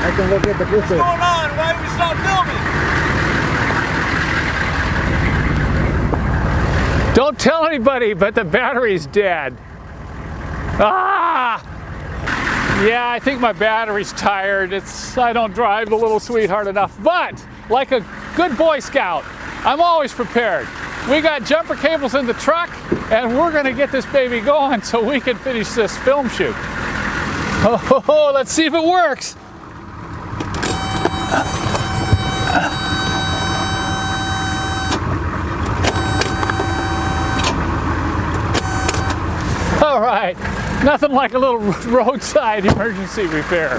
I can go get the booster. What's going on? Why did we stop filming? Don't tell anybody, but the battery's dead. Ah! Yeah, I think my battery's tired. I don't drive the little sweetheart enough. But, like a good Boy Scout, I'm always prepared. We got jumper cables in the truck, and we're gonna get this baby going so we can finish this film shoot. Oh, let's see if it works. All right, nothing like a little roadside emergency repair.